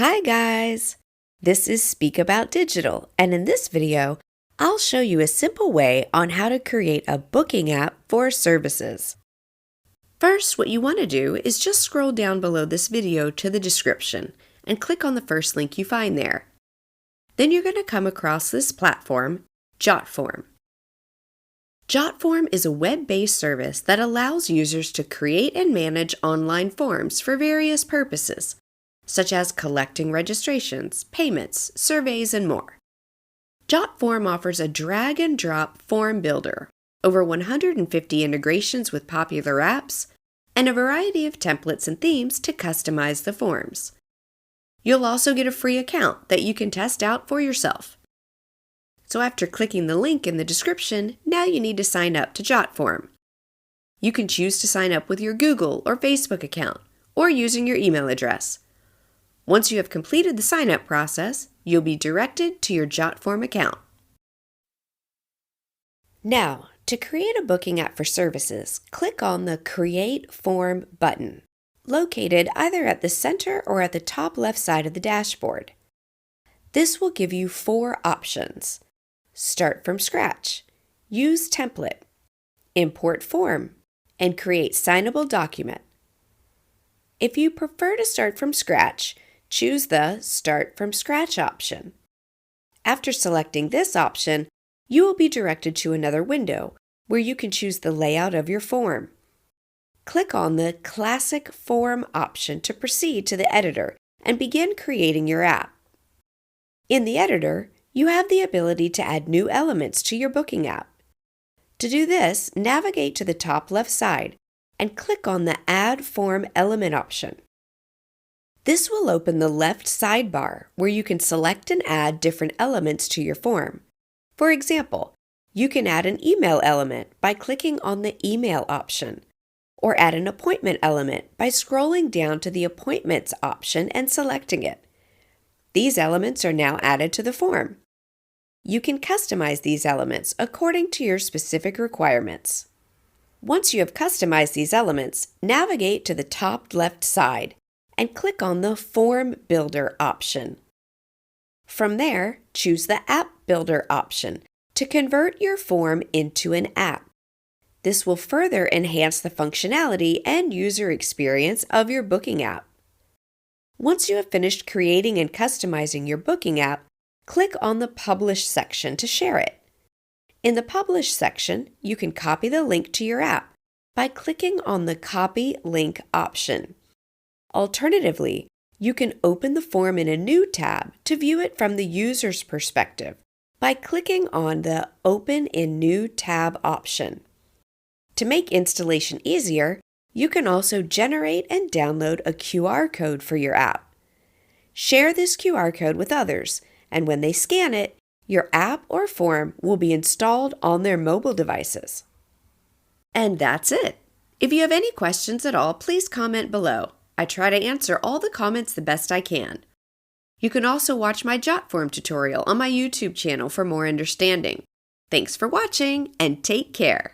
Hi guys! This is Speak About Digital, and in this video, I'll show you a simple way on how to create a booking app for services. First, what you want to do is just scroll down below this video to the description and click on the first link you find there. Then you're going to come across this platform, Jotform. Jotform is a web-based service that allows users to create and manage online forms for various purposes, such as collecting registrations, payments, surveys, and more. Jotform offers a drag-and-drop form builder, over 150 integrations with popular apps, and a variety of templates and themes to customize the forms. You'll also get a free account that you can test out for yourself. So after clicking the link in the description, now you need to sign up to Jotform. You can choose to sign up with your Google or Facebook account, or using your email address. Once you have completed the sign-up process, you'll be directed to your Jotform account. Now, to create a booking app for services, click on the Create Form button, located either at the center or at the top left side of the dashboard. This will give you 4 options: Start from scratch, Use template, Import form, and Create signable document. If you prefer to start from scratch, choose the Start from Scratch option. After selecting this option, you will be directed to another window where you can choose the layout of your form. Click on the Classic Form option to proceed to the editor and begin creating your app. In the editor, you have the ability to add new elements to your booking app. To do this, navigate to the top left side and click on the Add Form Element option. This will open the left sidebar where you can select and add different elements to your form. For example, you can add an email element by clicking on the Email option, or add an appointment element by scrolling down to the Appointments option and selecting it. These elements are now added to the form. You can customize these elements according to your specific requirements. Once you have customized these elements, navigate to the top left side and click on the Form Builder option. From there, choose the App Builder option to convert your form into an app. This will further enhance the functionality and user experience of your booking app. Once you have finished creating and customizing your booking app, click on the Publish section to share it. In the Publish section, you can copy the link to your app by clicking on the Copy Link option. Alternatively, you can open the form in a new tab to view it from the user's perspective by clicking on the Open in New Tab option. To make installation easier, you can also generate and download a QR code for your app. Share this QR code with others, and when they scan it, your app or form will be installed on their mobile devices. And that's it. If you have any questions at all, please comment below. I try to answer all the comments the best I can. You can also watch my Jotform tutorial on my YouTube channel for more understanding. Thanks for watching, and take care.